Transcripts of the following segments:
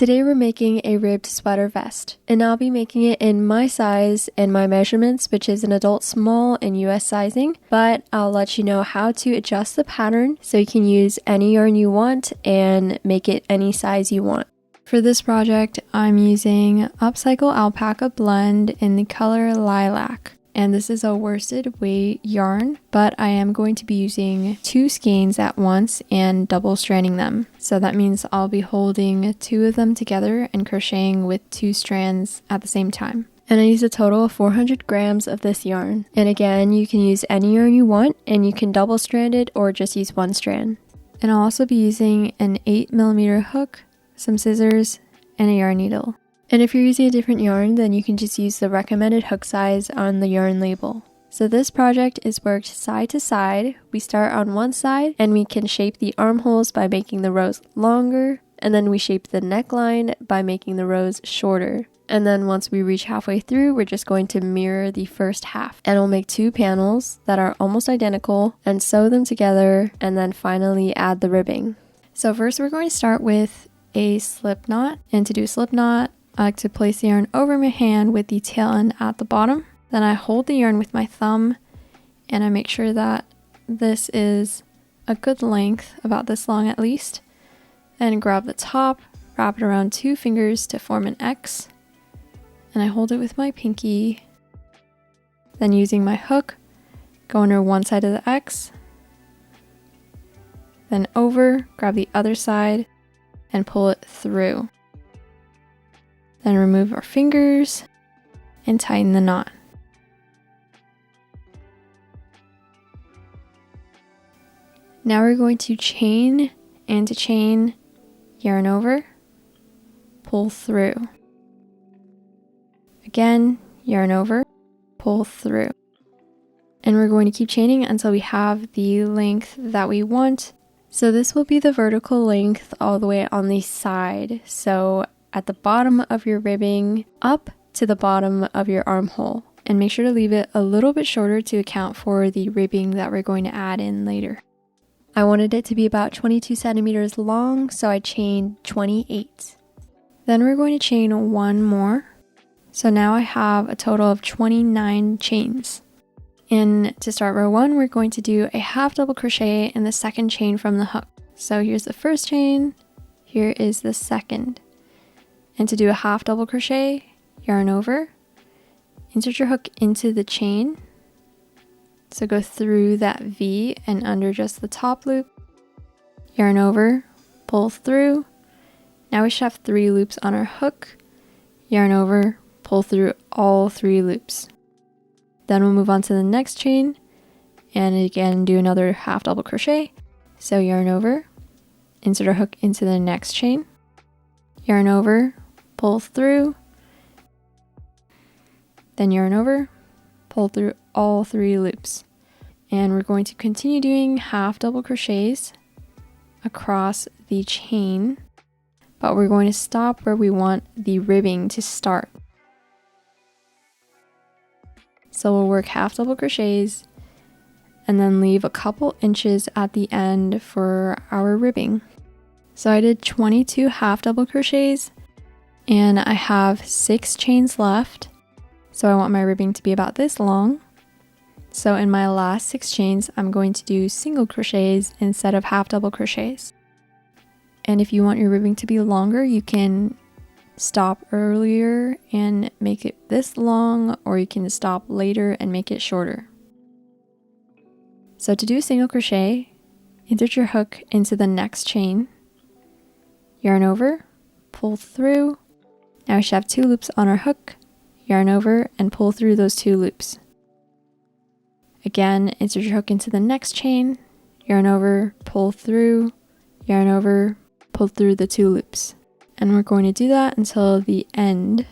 Today we're making a ribbed sweater vest, and I'll be making it in my size and my measurements, which is an adult small and US sizing, but I'll let you know how to adjust the pattern so you can use any yarn you want and make it any size you want. For this project, I'm using Upcycle Alpaca Blend in the color Lilac. And this is a worsted weight yarn, but I am going to be using 2 skeins at once and double stranding them. So that means I'll be holding 2 of them together and crocheting with 2 strands at the same time. And I use a total of 400 grams of this yarn. And again, you can use any yarn you want, and you can double strand it or just use 1 strand. And I'll also be using an 8mm hook, some scissors, and a yarn needle. And if you're using a different yarn, then you can just use the recommended hook size on the yarn label. So this project is worked side to side. We start on one side and we can shape the armholes by making the rows longer, and then we shape the neckline by making the rows shorter. And then once we reach halfway through, we're just going to mirror the first half. And we'll make 2 panels that are almost identical and sew them together, and then finally add the ribbing. So first we're going to start with a slip knot, and to do a slip knot, I like to place the yarn over my hand with the tail end at the bottom. Then I hold the yarn with my thumb and I make sure that this is a good length, about this long at least. Then grab the top, wrap it around 2 fingers to form an X, and I hold it with my pinky. Then using my hook, go under one side of the X, then over, grab the other side and pull it through. Then remove our fingers and tighten the knot. Now we're going to chain and to chain, yarn over, pull through. Again, yarn over, pull through. And we're going to keep chaining until we have the length that we want. So this will be the vertical length all the way on the side. So at the bottom of your ribbing up to the bottom of your armhole, and make sure to leave it a little bit shorter to account for the ribbing that we're going to add in later. I wanted it to be about 22 centimeters long, so I chained 28. Then we're going to chain 1 more. So now I have a total of 29 chains. And to start row 1, we're going to do a half double crochet in the second chain from the hook. So here's the first chain, here is the second. And to do a half double crochet, yarn over, insert your hook into the chain. So go through that V and under just the top loop, yarn over, pull through. Now we should have 3 loops on our hook, yarn over, pull through all 3 loops. Then we'll move on to the next chain and again do another half double crochet. So yarn over, insert our hook into the next chain, yarn over, pull through, then yarn over, pull through all 3 loops. And we're going to continue doing half double crochets across the chain, but we're going to stop where we want the ribbing to start. So we'll work half double crochets and then leave a couple inches at the end for our ribbing. So I did 22 half double crochets and I have 6 chains left. So I want my ribbing to be about this long. So in my last 6 chains, I'm going to do single crochets instead of half double crochets. And if you want your ribbing to be longer, you can stop earlier and make it this long, or you can stop later and make it shorter. So to do a single crochet, insert your hook into the next chain, yarn over, pull through. Now we should have 2 loops on our hook, yarn over and pull through those 2 loops. Again, insert your hook into the next chain, yarn over, pull through, yarn over, pull through the 2 loops. And we're going to do that until the end.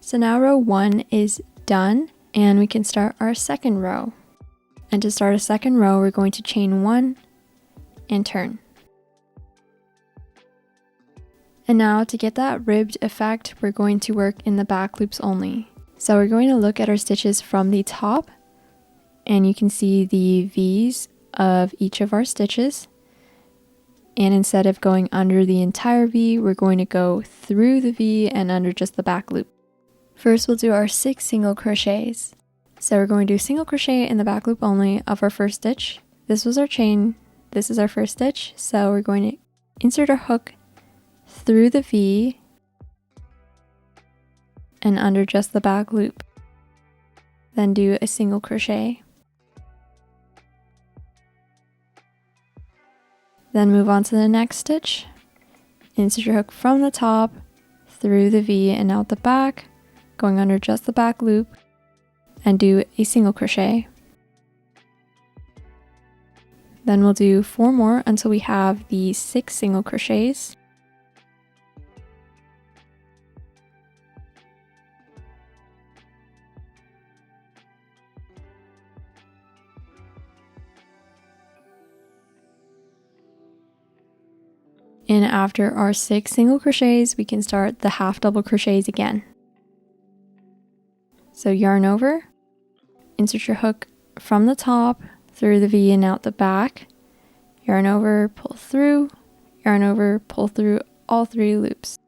So now row 1 is done and we can start our second row. And to start a second row, we're going to chain 1 and turn. And now to get that ribbed effect, we're going to work in the back loops only. So we're going to look at our stitches from the top, and you can see the V's of each of our stitches. And instead of going under the entire V, we're going to go through the V and under just the back loop. First, we'll do our 6 single crochets. So we're going to do single crochet in the back loop only of our first stitch. This was our chain. This is our first stitch. So we're going to insert our hook through the V and under just the back loop. Then do a single crochet. Then move on to the next stitch. Insert your hook from the top, through the V and out the back, going under just the back loop, and do a single crochet. Then we'll do 4 more until we have the 6 single crochets. And after our 6 single crochets, we can start the half double crochets again. So yarn over, insert your hook from the top, through the V and out the back, yarn over, pull through, yarn over, pull through all 3 loops.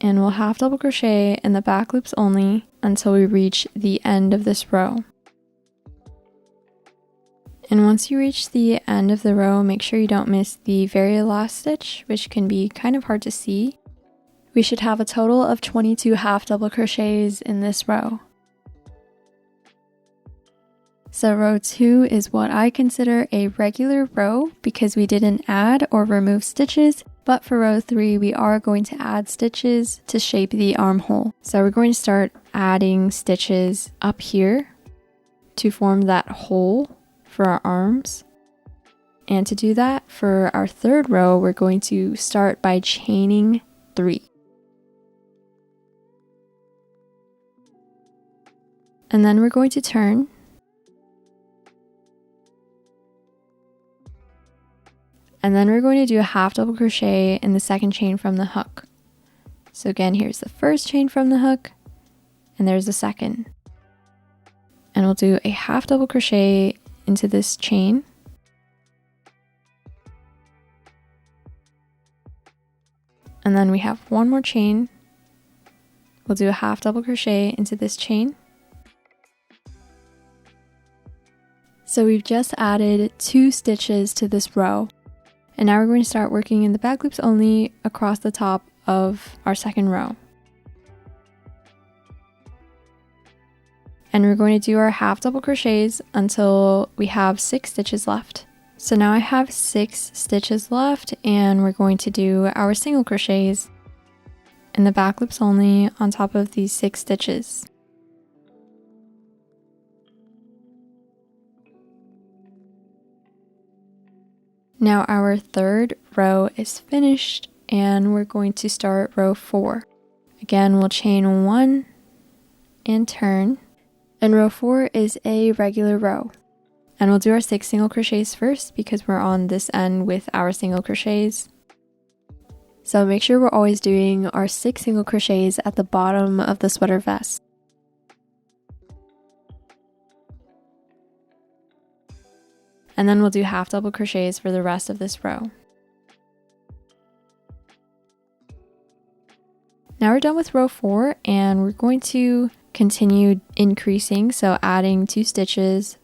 And we'll half double crochet in the back loops only until we reach the end of this row. And once you reach the end of the row, make sure you don't miss the very last stitch, which can be kind of hard to see. We should have a total of 22 half double crochets in this row. So row 2 is what I consider a regular row because we didn't add or remove stitches, but for row 3 we are going to add stitches to shape the armhole. So we're going to start adding stitches up here to form that hole for our arms. And to do that, for our 3rd row, we're going to start by chaining 3. And then we're going to turn. And then we're going to do a half double crochet in the 2nd chain from the hook. So again, here's the 1st chain from the hook, and there's the 2nd. And we'll do a half double crochet into this chain. And then we have 1 more chain. We'll do a half double crochet into this chain. So we've just added 2 stitches to this row. And now we're going to start working in the back loops only across the top of our 2nd row. And we're going to do our half double crochets until we have 6 stitches left. So now I have 6 stitches left, and we're going to do our single crochets in the back loops only on top of these 6 stitches. Now our 3rd row is finished, and we're going to start row 4. Again, we'll chain 1 and turn. And row 4 is a regular row. And we'll do our 6 single crochets first because we're on this end with our single crochets. So make sure we're always doing our 6 single crochets at the bottom of the sweater vest. And then we'll do half double crochets for the rest of this row. Now we're done with row 4, and we're going to continue increasing, so adding 2 stitches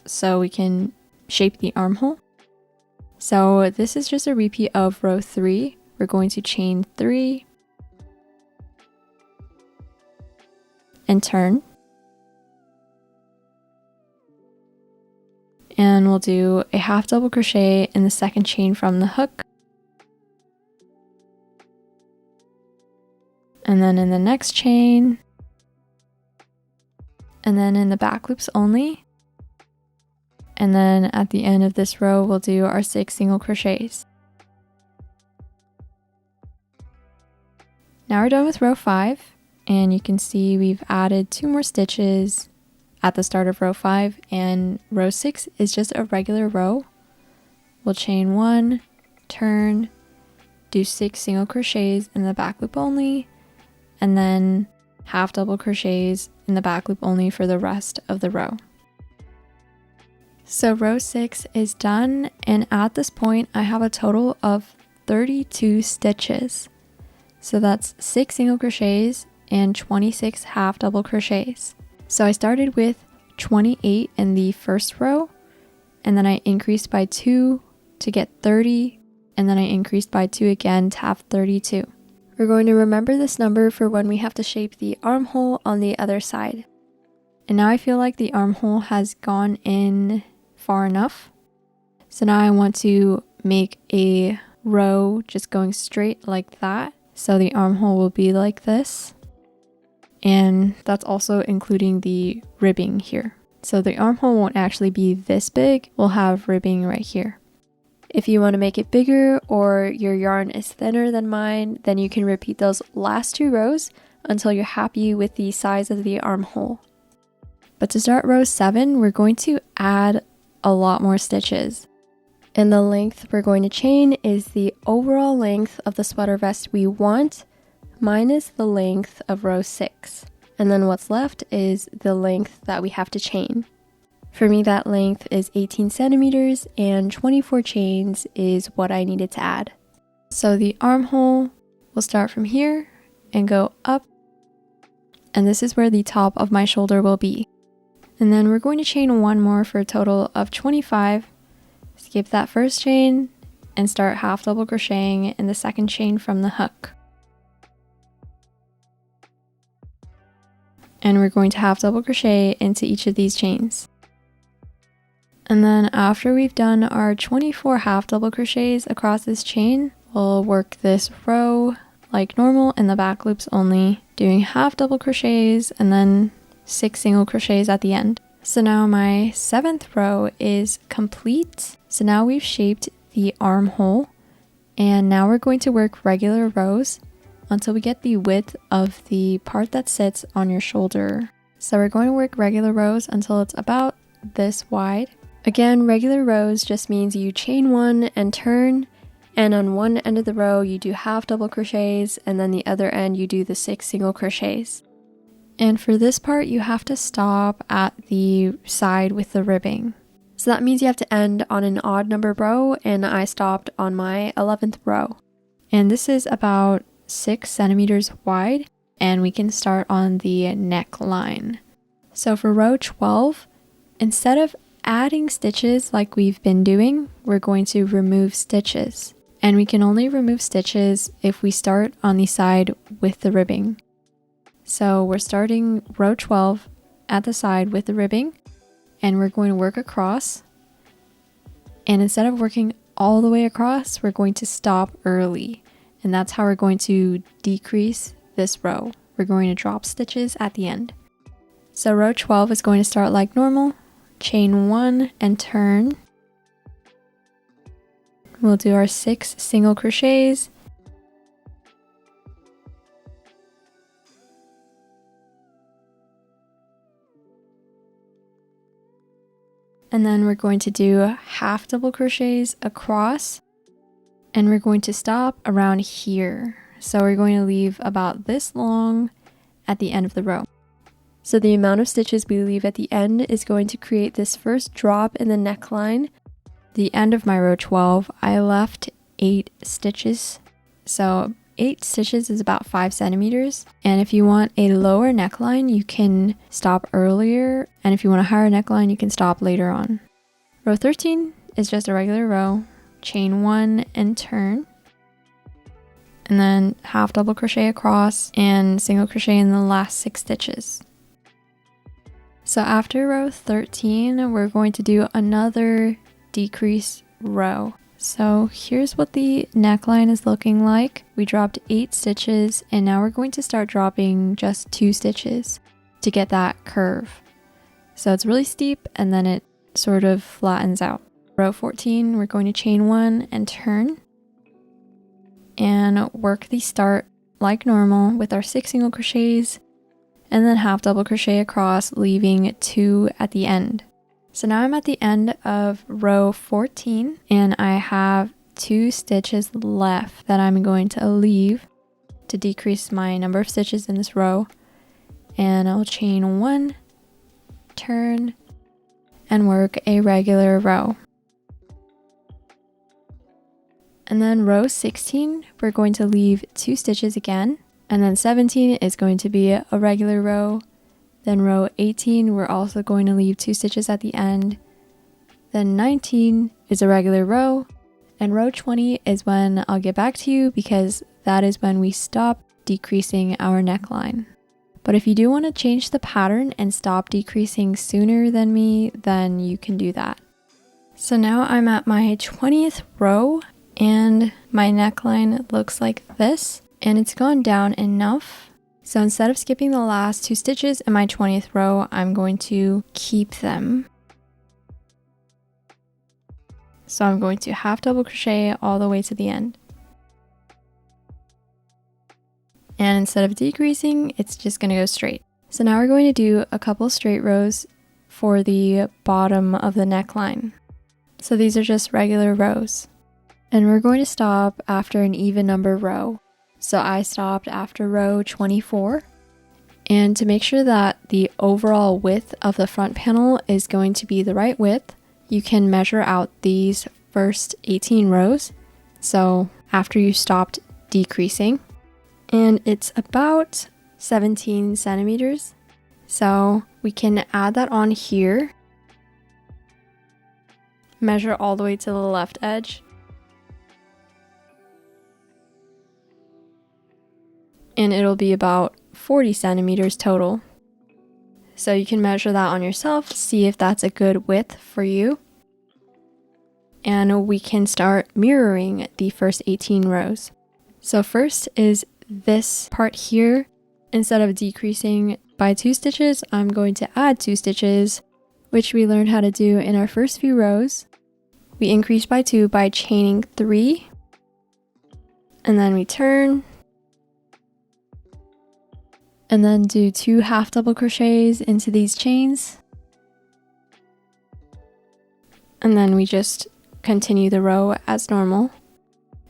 so we can shape the armhole. So this is just a repeat of row 3. We're going to chain 3 and turn. And we'll do a half double crochet in the 2nd chain from the hook. And then in the next chain, and then in the back loops only. And then at the end of this row, we'll do our 6 single crochets. Now we're done with row 5, and you can see we've added 2 more stitches at the start of row 5, and row 6 is just a regular row. We'll chain 1, turn, do 6 single crochets in the back loop only, and then half double crochets in the back loop only for the rest of the row. So row 6 is done, and at this point I have a total of 32 stitches. So that's 6 single crochets and 26 half double crochets. So I started with 28 in the first row, and then I increased by 2 to get 30, and then I increased by 2 again to have 32. We're going to remember this number for when we have to shape the armhole on the other side. And now I feel like the armhole has gone in far enough. So now I want to make a row just going straight like that. So the armhole will be like this. And that's also including the ribbing here. So the armhole won't actually be this big. We'll have ribbing right here. If you want to make it bigger or your yarn is thinner than mine, then you can repeat those last 2 rows until you're happy with the size of the armhole. But to start row 7, we're going to add a lot more stitches. And the length we're going to chain is the overall length of the sweater vest we want, minus the length of row 6. And then what's left is the length that we have to chain. For me, that length is 18 centimeters, and 24 chains is what I needed to add. So the armhole will start from here and go up, and this is where the top of my shoulder will be. And then we're going to chain 1 more for a total of 25. Skip that first chain and start half double crocheting in the second chain from the hook. And we're going to half double crochet into each of these chains. And then after we've done our 24 half double crochets across this chain, we'll work this row like normal in the back loops only, doing half double crochets and then 6 single crochets at the end. So now my 7th row is complete. So now we've shaped the armhole, and now we're going to work regular rows until we get the width of the part that sits on your shoulder. So we're going to work regular rows until it's about this wide. Again, regular rows just means you chain 1 and turn, and on one end of the row you do half double crochets, and then the other end you do the 6 single crochets. And for this part you have to stop at the side with the ribbing. So that means you have to end on an odd number row, and I stopped on my 11th row. And this is about 6 centimeters wide, and we can start on the neckline. So for row 12, instead of adding stitches like we've been doing, we're going to remove stitches. And we can only remove stitches if we start on the side with the ribbing. So we're starting row 12 at the side with the ribbing, and we're going to work across. And instead of working all the way across, we're going to stop early. And that's how we're going to decrease this row. We're going to drop stitches at the end. So row 12 is going to start like normal. Chain 1 and turn. We'll do our 6 single crochets. And then we're going to do half double crochets across, and we're going to stop around here. So we're going to leave about this long at the end of the row. So the amount of stitches we leave at the end is going to create this first drop in the neckline. The end of my row 12, I left 8 stitches. So 8 stitches is about 5 centimeters. And if you want a lower neckline, you can stop earlier. And if you want a higher neckline, you can stop later on. Row 13 is just a regular row. Chain 1 and turn. And then half double crochet across and single crochet in the last 6 stitches. So after row 13, we're going to do another decrease row. So here's what the neckline is looking like. We dropped 8 stitches, and now we're going to start dropping just 2 stitches to get that curve. So it's really steep, and then it sort of flattens out. Row 14, we're going to chain 1 and turn, and work the start like normal with our 6 single crochets, and then half double crochet across, leaving 2 at the end. So now I'm at the end of row 14, and I have 2 stitches left that I'm going to leave to decrease my number of stitches in this row. And I'll chain 1, turn, and work a regular row. And then row 16, we're going to leave 2 stitches again. And then 17 is going to be a regular row. Then row 18, we're also going to leave 2 stitches at the end. Then 19 is a regular row. And row 20 is when I'll get back to you because that is when we stop decreasing our neckline. But if you do want to change the pattern and stop decreasing sooner than me, then you can do that. So now I'm at my 20th row and my neckline looks like this, and it's gone down enough. So instead of skipping the last 2 stitches in my 20th row, I'm going to keep them. So I'm going to half double crochet all the way to the end. And instead of decreasing, it's just going to go straight. So now we're going to do a couple straight rows for the bottom of the neckline. So these are just regular rows. And we're going to stop after an even number row. So I stopped after row 24. And to make sure that the overall width of the front panel is going to be the right width, you can measure out these first 18 rows. So after you stopped decreasing, and it's about 17 centimeters. So we can add that on here, measure all the way to the left edge, and it'll be about 40 centimeters total. So you can measure that on yourself, see if that's a good width for you. And we can start mirroring the first 18 rows. So first is this part here. Instead of decreasing by 2 stitches, I'm going to add 2 stitches, which we learned how to do in our first few rows. We increase by 2 by chaining 3, and then we turn, and then do 2 half double crochets into these chains, and then we just continue the row as normal.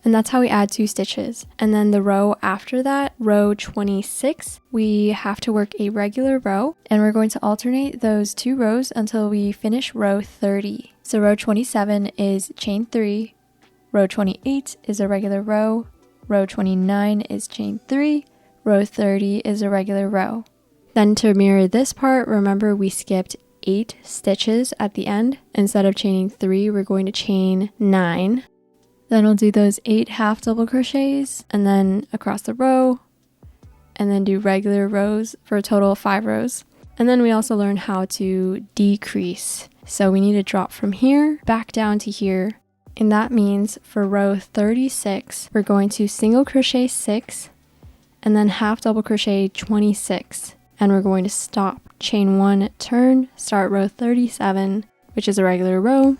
And that's how we add 2 stitches. And then the row after that, row 26, we have to work a regular row, and we're going to alternate those 2 rows until we finish row 30. So row 27 is chain 3, row 28 is a regular row, row 29 is chain 3, row 30 is a regular row. Then to mirror this part, remember we skipped 8 stitches at the end. Instead of chaining 3, we're going to chain 9. Then we'll do those 8 half double crochets and then across the row, and then do regular rows for a total of 5 rows. And then we also learn how to decrease. So we need to drop from here back down to here. And that means for row 36, we're going to single crochet 6 and then half double crochet 26. And we're going to stop, chain 1, turn, start row 37, which is a regular row.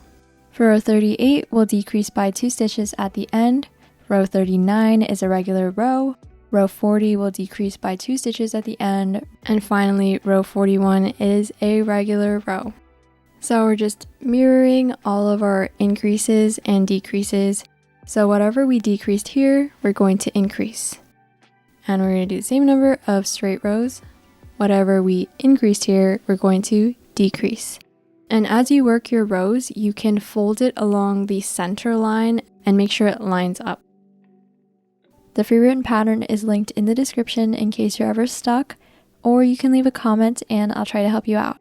For row 38, we'll decrease by 2 stitches at the end. Row 39 is a regular row. Row 40 will decrease by 2 stitches at the end. And finally, row 41 is a regular row. So we're just mirroring all of our increases and decreases. So whatever we decreased here, we're going to increase. And we're going to do the same number of straight rows. Whatever we increased here, we're going to decrease. And as you work your rows, you can fold it along the center line and make sure it lines up. The free written pattern is linked in the description in case you're ever stuck, or you can leave a comment and I'll try to help you out.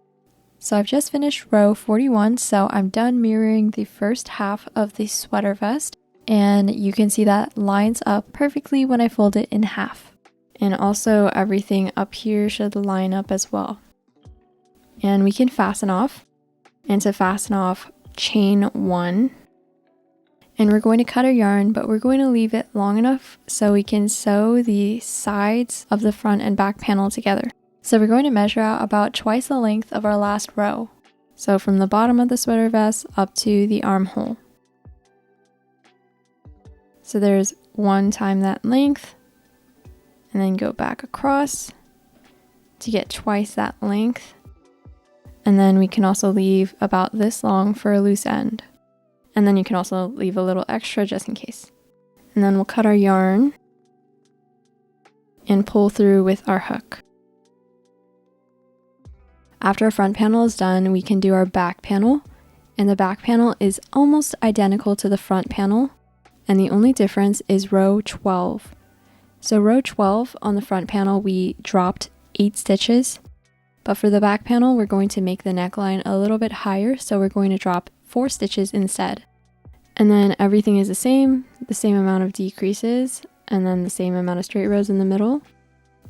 So I've just finished row 41, so I'm done mirroring the first half of the sweater vest, and you can see that lines up perfectly when I fold it in half. And also everything up here should line up as well. And we can fasten off. And to fasten off, chain 1. And we're going to cut our yarn, but we're going to leave it long enough so we can sew the sides of the front and back panel together. So we're going to measure out about twice the length of our last row. So from the bottom of the sweater vest up to the armhole. So there's 1 time that length, and then go back across to get twice that length. And then we can also leave about this long for a loose end. And then you can also leave a little extra just in case. And then we'll cut our yarn and pull through with our hook. After our front panel is done, we can do our back panel. And the back panel is almost identical to the front panel. And the only difference is row 12. So row 12 on the front panel, we dropped 8 stitches. But for the back panel, we're going to make the neckline a little bit higher. So we're going to drop 4 stitches instead. And then everything is the same amount of decreases, and then the same amount of straight rows in the middle,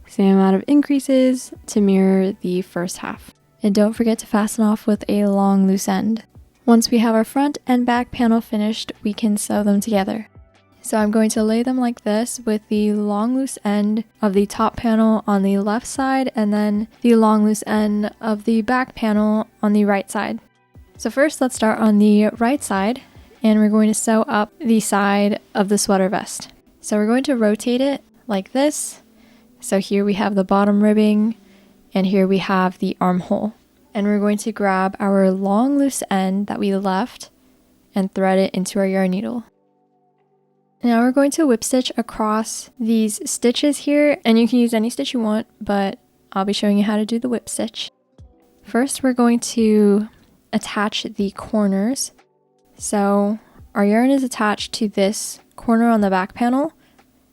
same amount of increases to mirror the first half. And don't forget to fasten off with a long loose end. Once we have our front and back panel finished, we can sew them together. So I'm going to lay them like this with the long loose end of the top panel on the left side and then the long loose end of the back panel on the right side. So first let's start on the right side, and we're going to sew up the side of the sweater vest. So we're going to rotate it like this. So here we have the bottom ribbing and here we have the armhole. And we're going to grab our long loose end that we left and thread it into our yarn needle. Now we're going to whip stitch across these stitches here, and you can use any stitch you want, but I'll be showing you how to do the whip stitch. First, we're going to attach the corners. So our yarn is attached to this corner on the back panel.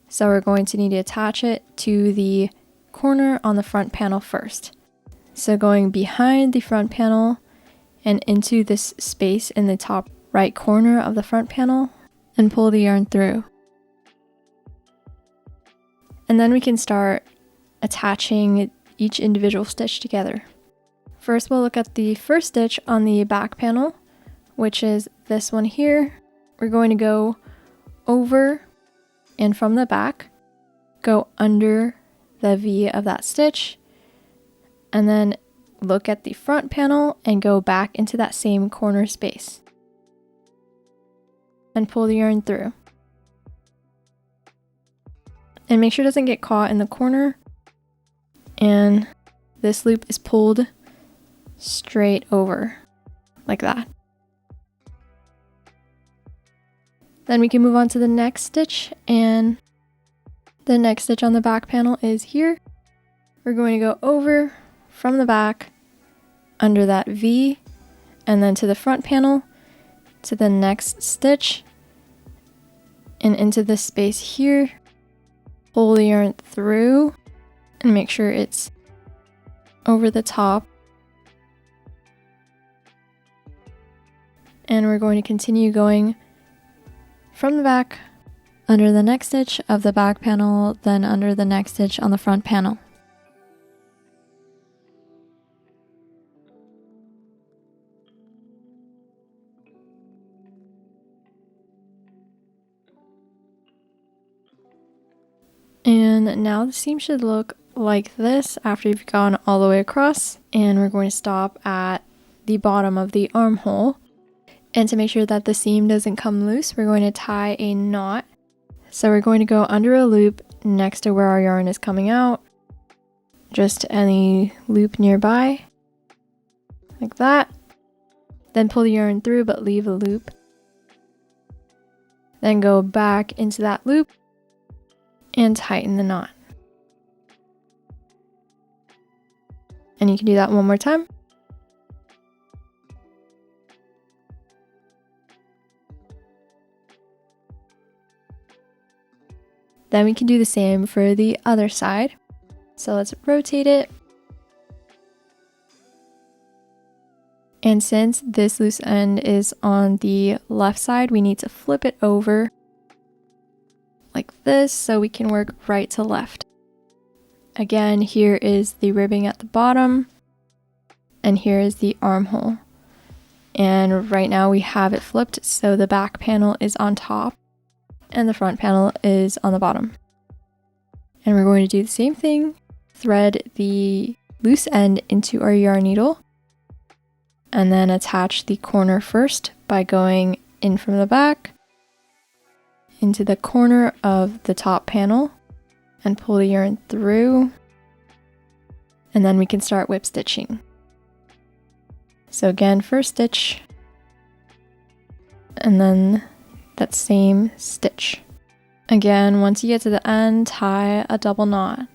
So we're going to need to attach it to the corner on the front panel first. So going behind the front panel and into this space in the top right corner of the front panel and pull the yarn through. And then we can start attaching each individual stitch together. First, we'll look at the first stitch on the back panel, which is this one here. We're going to go over and from the back, go under the V of that stitch, and then look at the front panel and go back into that same corner space and pull the yarn through. And make sure it doesn't get caught in the corner, and this loop is pulled straight over like that. Then we can move on to the next stitch, and the next stitch on the back panel is here. We're going to go over from the back under that V and then to the front panel to the next stitch and into this space here. Pull the yarn through and make sure it's over the top. And we're going to continue going from the back under the next stitch of the back panel, then under the next stitch on the front panel. And now the seam should look like this after you've gone all the way across, and we're going to stop at the bottom of the armhole. And to make sure that the seam doesn't come loose, we're going to tie a knot. So we're going to go under a loop next to where our yarn is coming out, just any loop nearby, like that. Then pull the yarn through but leave a loop. Then go back into that loop and tighten the knot. And you can do that one more time. Then we can do the same for the other side. So let's rotate it. And since this loose end is on the left side, we need to flip it over like this so we can work right to left. Again, here is the ribbing at the bottom, and here is the armhole. And right now we have it flipped, so the back panel is on top and the front panel is on the bottom. And we're going to do the same thing, thread the loose end into our yarn needle, and then attach the corner first by going in from the back into the corner of the top panel and pull the yarn through, and then we can start whip stitching. So again, first stitch, and then that same stitch. Again, once you get to the end, tie a double knot.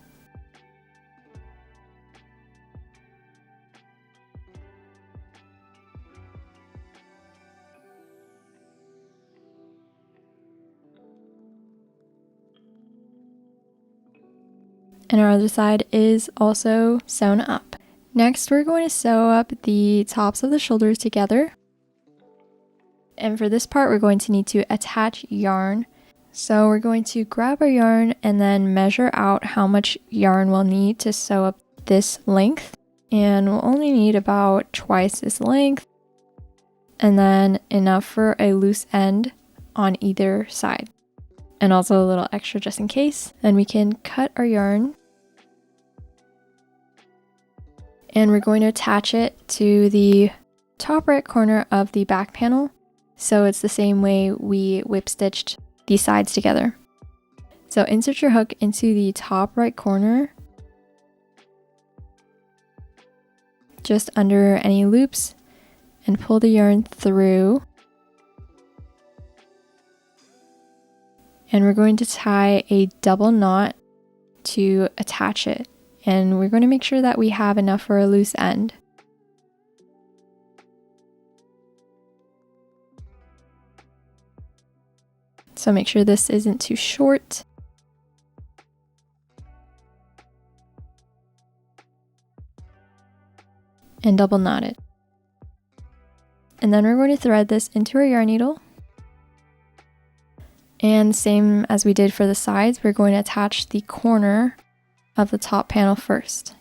And our other side is also sewn up. Next, we're going to sew up the tops of the shoulders together. And for this part, we're going to need to attach yarn. So we're going to grab our yarn and then measure out how much yarn we'll need to sew up this length. And we'll only need about twice this length, and then enough for a loose end on either side. And also a little extra just in case. Then we can cut our yarn. And we're going to attach it to the top right corner of the back panel. So it's the same way we whip stitched these sides together. So insert your hook into the top right corner, just under any loops, and pull the yarn through. And we're going to tie a double knot to attach it. And we're going to make sure that we have enough for a loose end. So make sure this isn't too short. And double knot it. And then we're going to thread this into our yarn needle. And same as we did for the sides, we're going to attach the corner of the top panel first.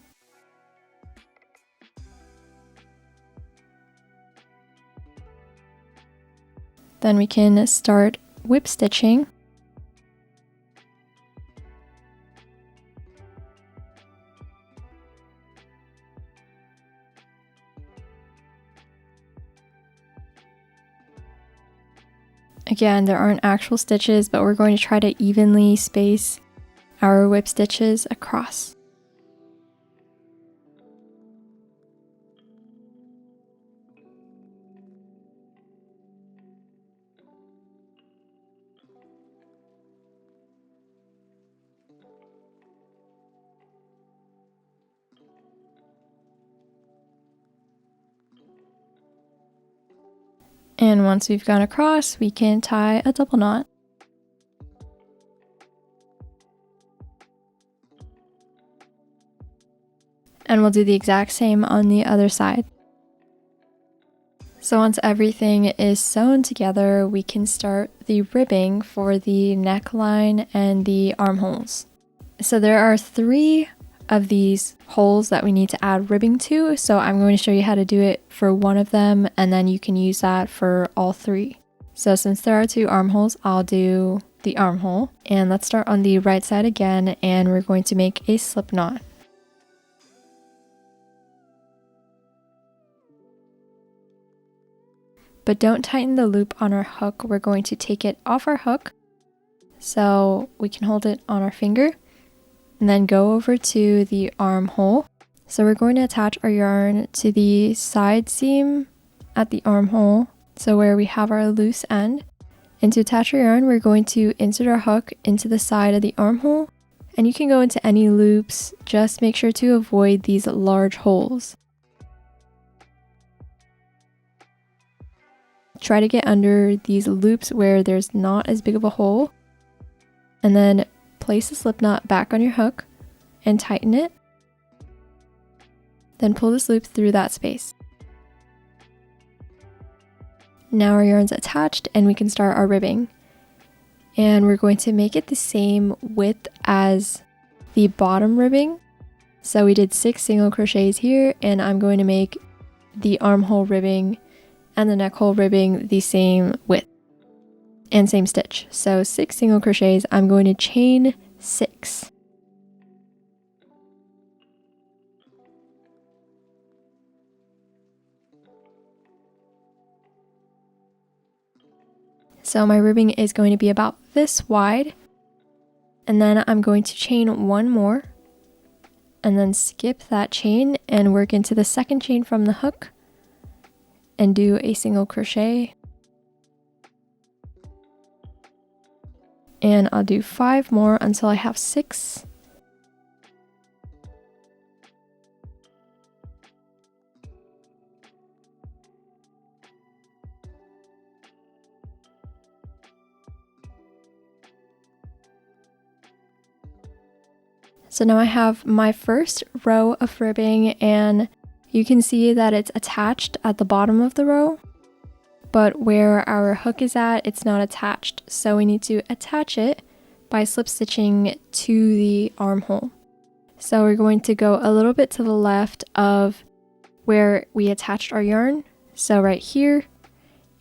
Then we can start whip stitching. Again, there aren't actual stitches, but we're going to try to evenly space our whip stitches across. And once we've gone across, we can tie a double knot. And we'll do the exact same on the other side. So once everything is sewn together, we can start the ribbing for the neckline and the armholes. So there are 3 of these holes that we need to add ribbing to, so I'm going to show you how to do it for one of them, and then you can use that for all 3. So since there are 2 armholes, I'll do the armhole. And let's start on the right side again, and we're going to make a slip knot. But don't tighten the loop on our hook. We're going to take it off our hook so we can hold it on our finger, and then go over to the armhole. So we're going to attach our yarn to the side seam at the armhole, so where we have our loose end. And to attach our yarn, we're going to insert our hook into the side of the armhole, and you can go into any loops, just make sure to avoid these large holes. Try to get under these loops where there's not as big of a hole, and then place the slip knot back on your hook and tighten it. Then pull this loop through that space. Now our yarn's attached and we can start our ribbing. And we're going to make it the same width as the bottom ribbing. So we did 6 single crochets here, and I'm going to make the armhole ribbing and the neck hole ribbing the same width and same stitch. So 6 single crochets, I'm going to chain 6. So my ribbing is going to be about this wide, and then I'm going to chain 1 more and then skip that chain and work into the second chain from the hook and do a single crochet, and I'll do 5 more until I have 6. So now I have my first row of ribbing, and you can see that it's attached at the bottom of the row, but where our hook is at, it's not attached. So we need to attach it by slip stitching to the armhole. So we're going to go a little bit to the left of where we attached our yarn, so right here,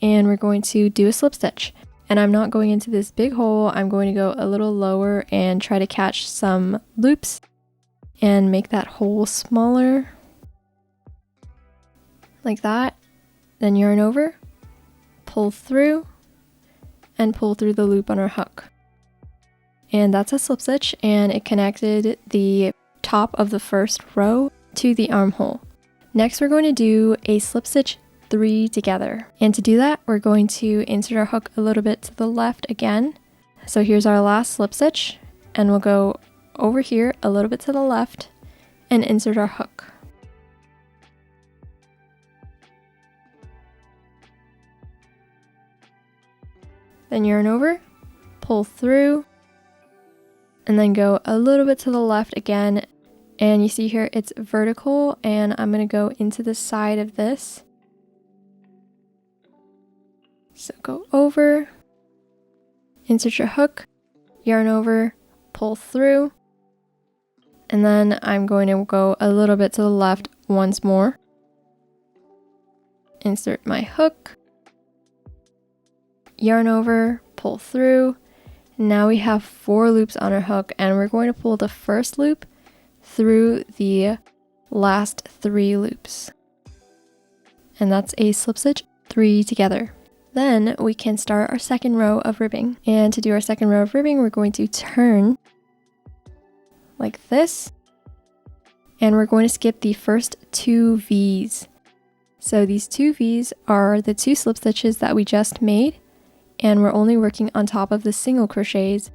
and we're going to do a slip stitch. And I'm not going into this big hole, I'm going to go a little lower and try to catch some loops and make that hole smaller, like that. Then yarn over, pull through, and pull through the loop on our hook. And that's a slip stitch, and it connected the top of the first row to the armhole. Next we're going to do a slip stitch 3 together, and to do that we're going to insert our hook a little bit to the left again. So here's our last slip stitch, and we'll go over here a little bit to the left and insert our hook. Then yarn over, pull through, and then go a little bit to the left again, and you see here it's vertical, and I'm going to go into the side of this. So go over, insert your hook, yarn over, pull through, and then I'm going to go a little bit to the left once more. Insert my hook, yarn over, pull through. Now we have 4 loops on our hook, and we're going to pull the first loop through the last 3 loops. And that's a slip stitch 3 together. Then we can start our second row of ribbing. And to do our second row of ribbing, we're going to turn like this, and we're going to skip the first 2 V's. So these 2 V's are the 2 slip stitches that we just made, and we're only working on top of the single crochets.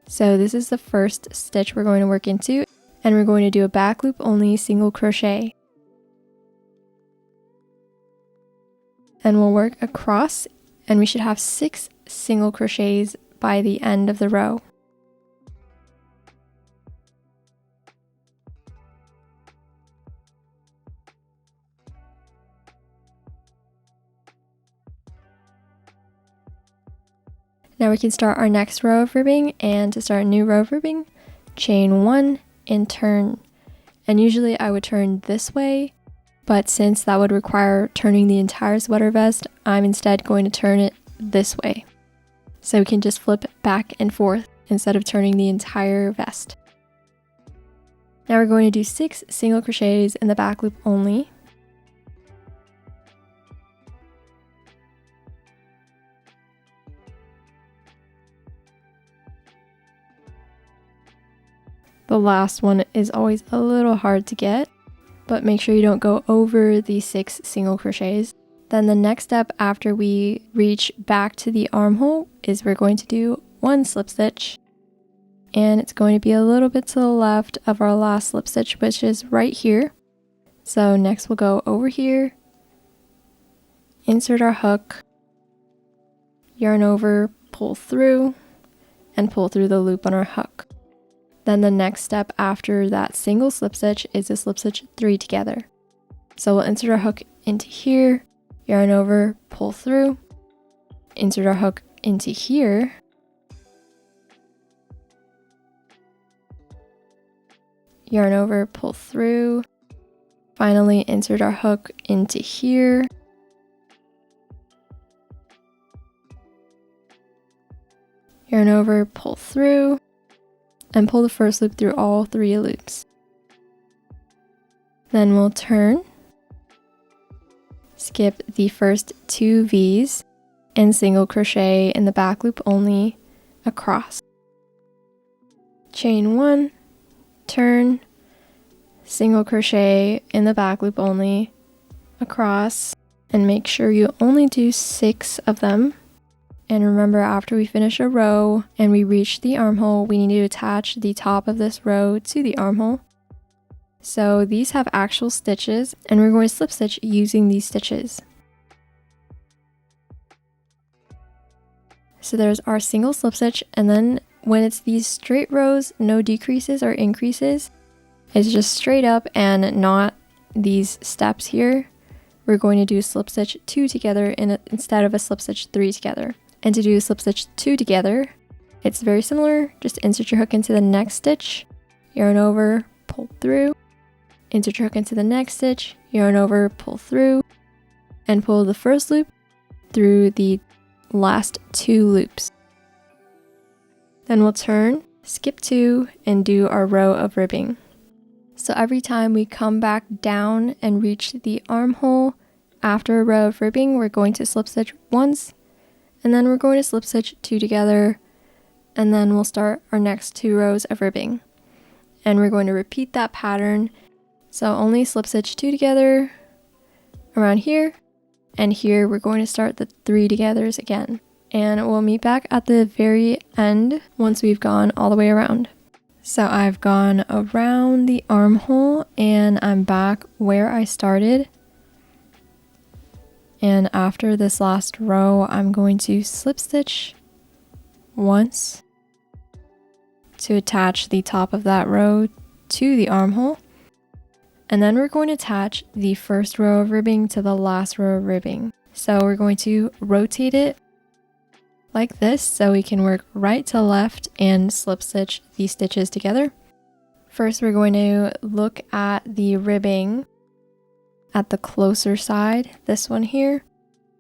So this is the first stitch we're going to work into, and we're going to do a back loop only single crochet. And we'll work across, and we should have 6 single crochets by the end of the row. Now we can start our next row of ribbing, and to start a new row of ribbing, chain 1 and turn. And usually I would turn this way, but since that would require turning the entire sweater vest, I'm instead going to turn it this way. So we can just flip back and forth instead of turning the entire vest. Now we're going to do 6 single crochets in the back loop only. The last one is always a little hard to get, but make sure you don't go over the 6 single crochets. Then the next step after we reach back to the armhole is we're going to do 1 slip stitch, and it's going to be a little bit to the left of our last slip stitch, which is right here. So next we'll go over here, insert our hook, yarn over, pull through, and pull through the loop on our hook. Then the next step after that single slip stitch is a slip stitch 3 together. So we'll insert our hook into here, yarn over, pull through, insert our hook into here, yarn over, pull through, finally insert our hook into here, yarn over, pull through, and pull the first loop through all 3 loops. Then we'll turn, skip the first 2 V's, and single crochet in the back loop only across. Chain 1, turn, single crochet in the back loop only across, and make sure you only do 6 of them. And remember, after we finish a row and we reach the armhole, we need to attach the top of this row to the armhole. So these have actual stitches, and we're going to slip stitch using these stitches. So there's our single slip stitch, and then when it's these straight rows, no decreases or increases, it's just straight up and not these steps here, we're going to do slip stitch 2 together instead of a slip stitch 3 together. And to do slip stitch 2 together, it's very similar. Just insert your hook into the next stitch, yarn over, pull through, insert your hook into the next stitch, yarn over, pull through, and pull the first loop through the last 2 loops. Then we'll turn, skip 2, and do our row of ribbing. So every time we come back down and reach the armhole after a row of ribbing, we're going to slip stitch once, and then we're going to slip stitch 2 together, and then we'll start our next 2 rows of ribbing. And we're going to repeat that pattern. So only slip stitch 2 together around here, and here we're going to start the 3 togethers again. And we'll meet back at the very end once we've gone all the way around. So I've gone around the armhole and I'm back where I started. And after this last row, I'm going to slip stitch once to attach the top of that row to the armhole. And then we're going to attach the first row of ribbing to the last row of ribbing. So we're going to rotate it like this so we can work right to left and slip stitch these stitches together. First, we're going to look at the ribbing at the closer side, this one here,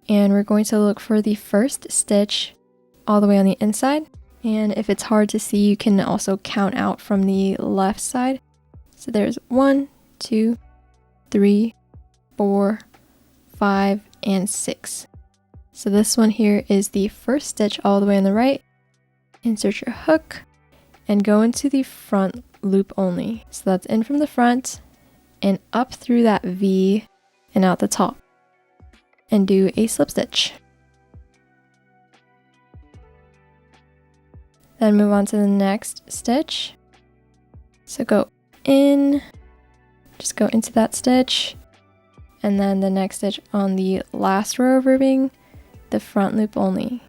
and we're going to look for the first stitch all the way on the inside. And if it's hard to see, you can also count out from the left side. So there's 1, 2, 3, 4, 5, and 6. So this one here is the first stitch all the way on the right. Insert your hook and go into the front loop only. So that's in from the front and up through that V and out the top. And do a slip stitch. Then move on to the next stitch. So go in, just go into that stitch, and then the next stitch on the last row of ribbing, the front loop only,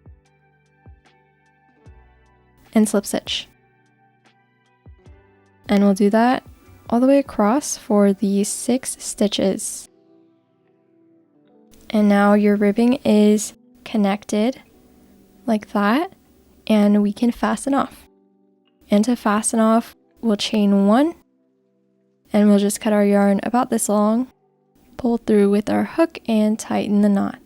and slip stitch. And we'll do that all the way across for the 6 stitches. And now your ribbing is connected like that, and we can fasten off. And to fasten off, we'll chain 1, and we'll just cut our yarn about this long, pull through with our hook, and tighten the knot.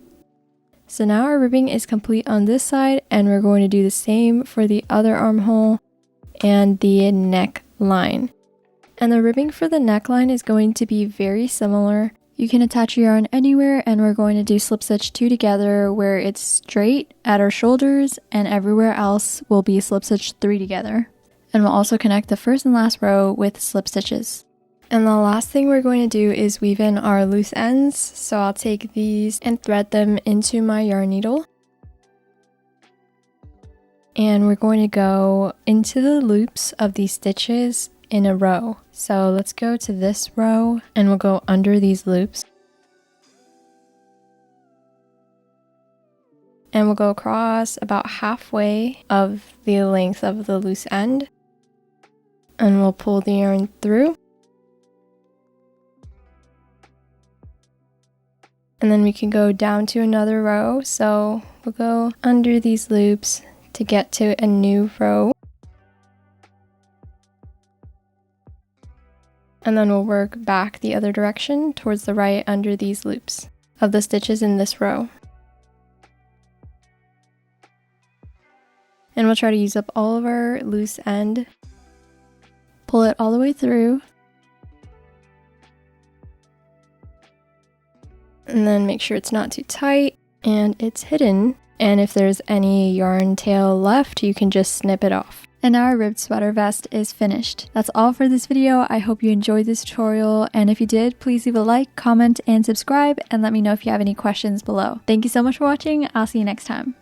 So now our ribbing is complete on this side, and we're going to do the same for the other armhole and the neckline. And the ribbing for the neckline is going to be very similar. You can attach your yarn anywhere, and we're going to do slip stitch 2 together where it's straight at our shoulders, and everywhere else will be slip stitch 3 together. And we'll also connect the first and last row with slip stitches. And the last thing we're going to do is weave in our loose ends. So I'll take these and thread them into my yarn needle. And we're going to go into the loops of these stitches in a row. So let's go to this row and we'll go under these loops. And we'll go across about halfway of the length of the loose end. And we'll pull the yarn through. And then we can go down to another row. So we'll go under these loops to get to a new row. And then we'll work back the other direction towards the right under these loops of the stitches in this row. And we'll try to use up all of our loose end. Pull it all the way through. And then make sure it's not too tight and it's hidden. And if there's any yarn tail left, you can just snip it off. And our ribbed sweater vest is finished. That's all for this video. I hope you enjoyed this tutorial. And if you did, please leave a like, comment, and subscribe. And let me know if you have any questions below. Thank you so much for watching. I'll see you next time.